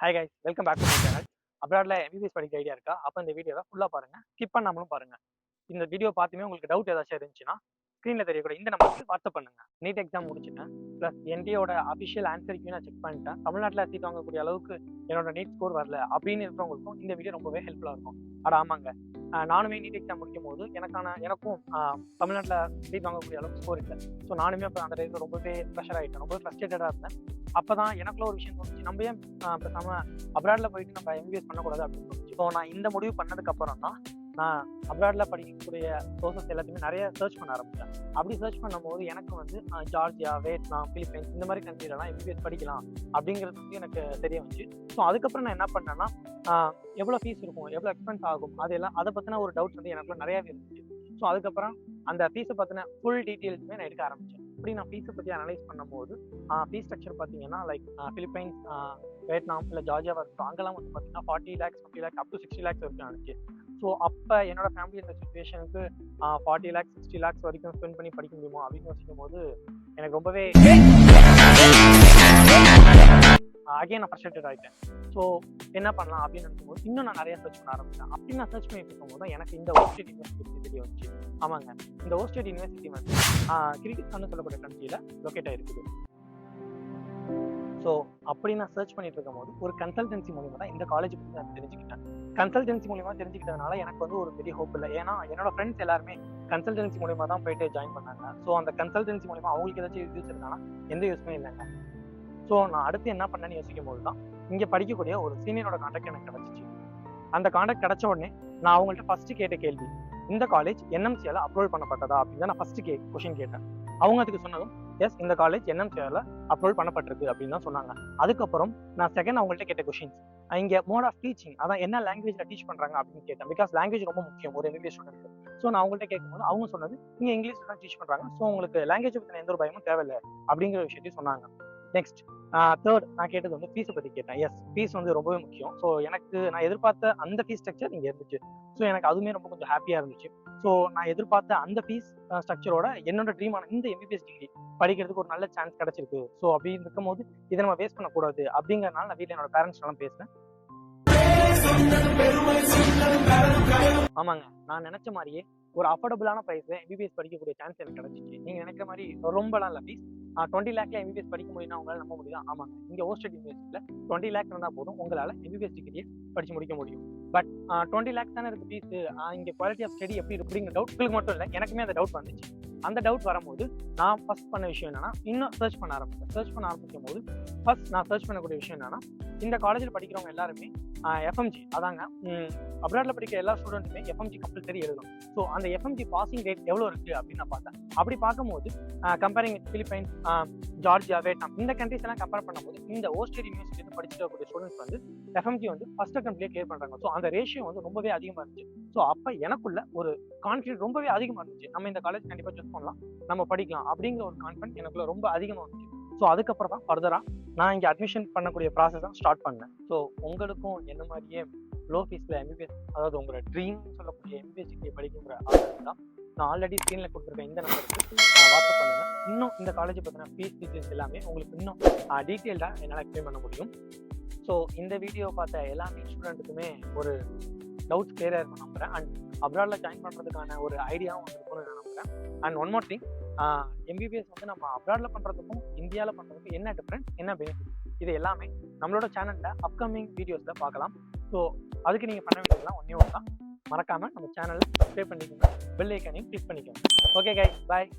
Hi guys, welcome back to my channel. அப்ராட்ல MBBS படிக்க idea இருக்கா? அப்போ இந்த வீடியோவை ஃபுல்லாக பாருங்க, ஸ்கிப் பண்ணாமலும் பாருங்க. இந்த வீடியோ பார்த்துமே உங்களுக்கு டவுட் ஏதாச்சும் இருந்துச்சுன்னா ஸ்க்ரீனில் தெரியக்கூடிய இந்த நம்பருக்கு வாட்ஸ்அப் பண்ணுங்க. நீட் எக்ஸாம் முடிச்சுட்டேன், ப்ளஸ் என்டிஏவோட அஃபிஷியல் ஆன்சர் நான் செக் பண்ணிட்டேன். தமிழ்நாட்டில் சீட் வாங்கக்கூடிய அளவுக்கு என்னோட நீட் ஸ்கோர் வரல அப்படின்னு இருக்கிறவங்களுக்கும் இந்த வீடியோ ரொம்பவே ஹெல்ப்ஃபுல்லாக இருக்கும். ஆமாங்க, நானுமே நீட் எக்ஸாம் முடிக்கும் போது எனக்கும் தமிழ்நாட்டில் சீட் வாங்கக்கூடிய அளவுக்கு ஸ்கோர் இல்லை. ஸோ நானுமே அப்போ அந்த டைமில் ரொம்பவே ப்ரெஷர் ஆகிட்டேன், ரொம்ப ஃப்ரஸ்ட்ரேட்டடாக இருந்தேன். அப்போ தான் எனக்குள்ள ஒரு விஷயம் தோணுச்சு, நம்ம ஏன் பேசாமல் அப்ராடில் போயிட்டு நம்ம எம்பிபிஎஸ் பண்ணக்கூடாது அப்படின்னு தோணுச்சு. ஸோ நான் இந்த முடிவு பண்ணதுக்கப்புறம் தான் நான் அப்ராடில் படிக்கக்கூடிய சோர்சஸ் எல்லாத்தையுமே நிறைய சர்ச் பண்ண ஆரம்பித்தேன். அப்படி சர்ச் பண்ணும்போது எனக்கு வந்து ஜார்ஜியா, வியட்நாம், பிலிப்பைன்ஸ் இந்த மாதிரி கண்ட்ரிலலாம் எம்பிபிஎஸ் படிக்கலாம் அப்படிங்கிறது வந்து எனக்கு தெரிய வந்துச்சு. ஸோ அதுக்கப்புறம் நான் என்ன பண்ணேன்னா, எவ்வளோ ஃபீஸ் இருக்கும், எவ்வளோ எக்ஸ்பென்ஸ் ஆகும், அதை பற்றின ஒரு டவுட்ஸ் வந்து எனக்குள்ள நிறையாவே இருந்துச்சு. ஸோ அதுக்கப்புறம் அந்த ஃபீஸை பற்றின ஃபுல் டீட்டெயில்ஸுமே நான் எடுக்க ஆரம்பித்தேன். இப்படி நான் ஃபீஸை பற்றி அனலைஸ் பண்ணும்போது ஃபீஸ் ஸ்ட்ரக்சர் பார்த்தீங்கன்னா, லைக் பிலிப்பைன்ஸ், வியட்நாம் இல்லை ஜார்ஜியாவாக இருக்கட்டும், அங்கெல்லாம் வந்து பார்த்தீங்கன்னா 40 lakhs 50 lakhs up to 60 lakhs வரைக்கும் இருந்துச்சு. ஸோ அப்போ என்னோட ஃபேமிலி இந்த சுச்சுவேஷனுக்கு 40 lakhs 60 lakhs வரைக்கும் ஸ்பெண்ட் பண்ணி படிக்க முடியுமோ அப்படின்னு யோசிக்கும் போது எனக்கு ரொம்பவே அகைன் நான் ஃப்ரஸ்ட்ரேட்டட் ஆகிட்டேன். ஸோ என்ன பண்ணலாம் அப்படின்னு நினைக்கும்போது இன்னும் நான் நிறைய சர்ச் பண்ண ஆரம்பிச்சேன். அப்படி நான் சர்ச் பண்ணிட்டு இருக்கும்போது தான் எனக்கு இந்த ஓஸ்டேட் யூனிவர்சிட்டி தெரிய வந்துச்சு. ஆமாங்க, இந்த ஓஸ்டேட் யூனிவர்சிட்டி வந்து கிர்கிஸ்தான் சொல்லக்கூடிய கண்ட்ரியில் லொக்கேட் ஆகிருக்குது. ஸோ அப்படி நான் சர்ச் பண்ணிட்டு இருக்கும்போது ஒரு கன்சல்டன்சி மூலியமாக தான் இந்த காலேஜ் பற்றி நான் தெரிஞ்சுக்கிட்டேன். கன்சல்டன்சி மூலியமாக தெரிஞ்சுக்கிட்டதுனால எனக்கு வந்து ஒரு பெரிய ஹோப் இல்லை. ஏன்னா என்னோட ஃப்ரெண்ட்ஸ் எல்லாருமே கன்சல்டன்சி மூலியமாக தான் போயிட்டு ஜாயின் பண்ணாங்க. ஸோ அந்த கன்சல்டன்சி மூலியமாக அவங்களுக்கு ஏதாச்சும் யூஸ் இருக்காங்கன்னா எந்த யூஸுமே இல்லைங்க. ஸோ நான் அடுத்து என்ன பண்ணேன்னு யோசிக்கும் போது தான் இங்கே படிக்கக்கூடிய ஒரு சீனியரோட கான்டாக்ட் எனக்கு கிடச்சிச்சு. அந்த கான்டாக்ட் கிடைச்ச உடனே நான் அவங்கள்ட்ட ஃபர்ஸ்ட் கேட்ட கேள்வி, இந்த காலேஜ் என்எம்சியால அப்ரூவல் பண்ணப்பட்டதா அப்படின்னு நான் ஃபர்ஸ்ட் கொஷின் கேட்டேன். அவங்க அதுக்கு சொன்னதும் எஸ், இந்த காலேஜ் என்எம்சியால அப்ரூவல் பண்ணப்பட்டிருக்கு அப்படின்னு தான் சொன்னாங்க. அதுக்கப்புறம் நான் செகண்ட் அவங்கள்ட்ட கேட்ட கொஷின்ஸ், இங்கே மோட் ஆஃப் டீச்சிங், அதான் என்ன லாங்குவேஜ்ல டீச் பண்றாங்க அப்படின்னு கேட்டேன். பிகாஸ் லாங்குவேஜ் ரொம்ப முக்கியம் ஒரு எம்பிபிஎஸ் ஸ்டூடெண்ட். ஸோ நான் அவங்கள்ட்ட கேட்கும்போது அவங்க சொன்னது, நீங்க இங்கிலீஷ்ல தான் டீச் பண்றாங்க, ஸோ உங்களுக்கு லாங்குவேஜ் பற்றின எந்த ஒரு பயமும் தேவையில்லை அப்படிங்கிற விஷயத்தையும் சொன்னாங்க. நெக்ஸ்ட் தேர்ட் நான் கேட்டது வந்து ஃபீஸை பற்றி கேட்டேன். எஸ், ஃபீஸ் வந்து ரொம்பவே முக்கியம். ஸோ எனக்கு நான் எதிர்பார்த்த அந்த ஃபீஸ் ஸ்ட்ரக்சர் இங்கே இருந்துச்சு. ஸோ எனக்கு அதுவுமே ரொம்ப கொஞ்சம் ஹாப்பியாக இருந்துச்சு. ஸோ நான் எதிர்பார்த்த அந்த ஃபீஸ் ஸ்ட்ரக்சரோட என்னோட ட்ரீமான இந்த எம்பிபிஎஸ் டிகிரி படிக்கிறதுக்கு ஒரு நல்ல சான்ஸ் கிடைச்சிருக்கு. ஸோ அப்படி இருக்கும்போது இதை நம்ம வேஸ்ட் பண்ணக்கூடாது அப்படிங்கிறனால நான் வீட்டில் என்னோட பேரண்ட்ஸ் எல்லாம் பேசினேன். ஆமாங்க, நான் நினைச்ச மாதிரியே ஒரு அஃபோர்டபுளான ப்ரைஸ்ல எம்பிபிஎஸ் படிக்கக்கூடிய சான்ஸ் எனக்கு கிடைச்சிச்சு. நீங்க நினைக்கிற மாதிரி ரொம்பலாம் இல்லை ஃபீஸ். 20 lakhல எம்பிபிஎஸ் படிக்க முடியும்னா உங்களால் நம்ப முடியுதா? ஆமாங்க, இங்கே ஓஸ்டேட் யூனிவர்சிட்டியில் 20 lakh இருந்தால் போதும் உங்களால் எம்பிபிஎஸ் டிகிரியை படிச்சு முடிக்க முடியும். பட் 20 lakhs தானே இருக்கு ஃபீஸ், இங்கே குவாலிட்டி ஆஃப் ஸ்டடி எப்படி அப்படிங்கிற டவுட் உங்களுக்கு மட்டும் இல்லை, எனக்குமே அந்த டவுட் வந்துச்சு. அந்த டவுட் வரும்போது நான் ஃபர்ஸ்ட் பண்ண விஷயம் என்னன்னா, இன்னும் சர்ச் பண்ண ஆரம்பிச்சேன். சர்ச் பண்ண ஆரம்பிக்கும் போது ஃபர்ஸ்ட் நான் சர்ச் பண்ணக்கூடிய விஷயம் என்னன்னா, இந்த காலேஜில் படிக்கிறவங்க எல்லாருமே எஃப்எம்ஜி, அதாங்க அப்ராடில் படிக்கிற எல்லா ஸ்டூடெண்ட்டுமே எஃப்எம்ஜி கம்பல்சரி எழுதணும். ஸோ அந்த எஃப்எம்ஜி பாசிங் ரேட் எவ்வளோ இருக்கு அப்படின்னு நான் பார்த்தேன். அப்படி பார்க்கும்போது கம்பேரிங் பிலிப்பைன்ஸ், ஜார்ஜியா, வியட்நாம் இந்த கண்ட்ரிஸ் எல்லாம் கம்பேர் பண்ணும்போது இந்த ஓஸ்டேட் யூனிவர்சிட்டியில் படிச்சுட்டு இருக்கக்கூடிய ஸ்டூடெண்ட்ஸ் வந்து எஃப்எம்ஜி வந்து ஃபர்ஸ்ட் அட்டெம்ப்ட்லேயே கிளியர் பண்ணுறாங்க. ஸோ அந்த ரேஷியோ வந்து ரொம்பவே அதிகமாக இருந்துச்சு. ஸோ அப்போ எனக்குள்ள ஒரு கான்ஃபிடன்ஸ் ரொம்பவே அதிகமாக இருந்துச்சு. நம்ம இந்த காலேஜ் கண்டிப்பாக சூஸ் பண்ணலாம், நம்ம படிக்கலாம் அப்படிங்கிற ஒரு கான்ஃபிடன்ஸ் எனக்குள்ள ரொம்ப அதிகமாக இருந்துச்சு. ஸோ அதுக்கப்புறம் தான் ஃபர்தராக நான் இங்கே அட்மிஷன் பண்ணக்கூடிய ப்ராசஸ் தான் ஸ்டார்ட் பண்ணேன். ஸோ உங்களுக்கும் என்ன மாதிரியே லோ ஃபீஸில் எம்பிபிஎஸ், அதாவது உங்களோட ட்ரீம் சொல்லக்கூடிய எம்பிபிஎஸ் டிகிரி படிக்கிற ஆளுங்க தான் நான் ஆல்ரெடி ஸ்க்ரீனில் கொடுத்துருக்கேன் இந்த நம்பருக்கு வாட்ஸ்அப் பண்ணுங்கள். இன்னும் இந்த காலேஜை பற்றின ஃபீஸ் டீட்டெயில்ஸ் எல்லாமே உங்களுக்கு இன்னும் டீட்டெயில்டாக என்னால் எக்ஸ்பிளைன் பண்ண முடியும். ஸோ இந்த வீடியோ பார்த்த எல்லா ஸ்டூடெண்ட்டுக்குமே ஒரு டவுட்ஸ் கிளியராக இருக்கும் நம்புகிறேன். அண்ட் அப்ராடில் ஜாயின் பண்ணுறதுக்கான ஒரு ஐடியாவும் இருக்கும்னு நான் நம்புகிறேன். And one more thing, MBBS வந்து நம்ம அப்ராடில் பண்ணுறதுக்கும் இந்தியாவில் பண்ணுறதுக்கும் என்ன டிஃப்ரென்ஸ், என்ன பெனிஃபிட், இது எல்லாமே நம்மளோட சேனலில் அப்கமிங் வீடியோஸில் பார்க்கலாம். ஸோ அதுக்கு நீங்கள் பண்ண வேண்டியதெல்லாம் ஒன்றே ஒன்று தான், மறக்காமல் நம்ம சேனலை சப்ஸ்கிரைப் பண்ணிக்கோங்க, பெல் ஐக்கானையும் கிளிக் பண்ணிக்கோங்க. ஓகே கைஸ், பாய்.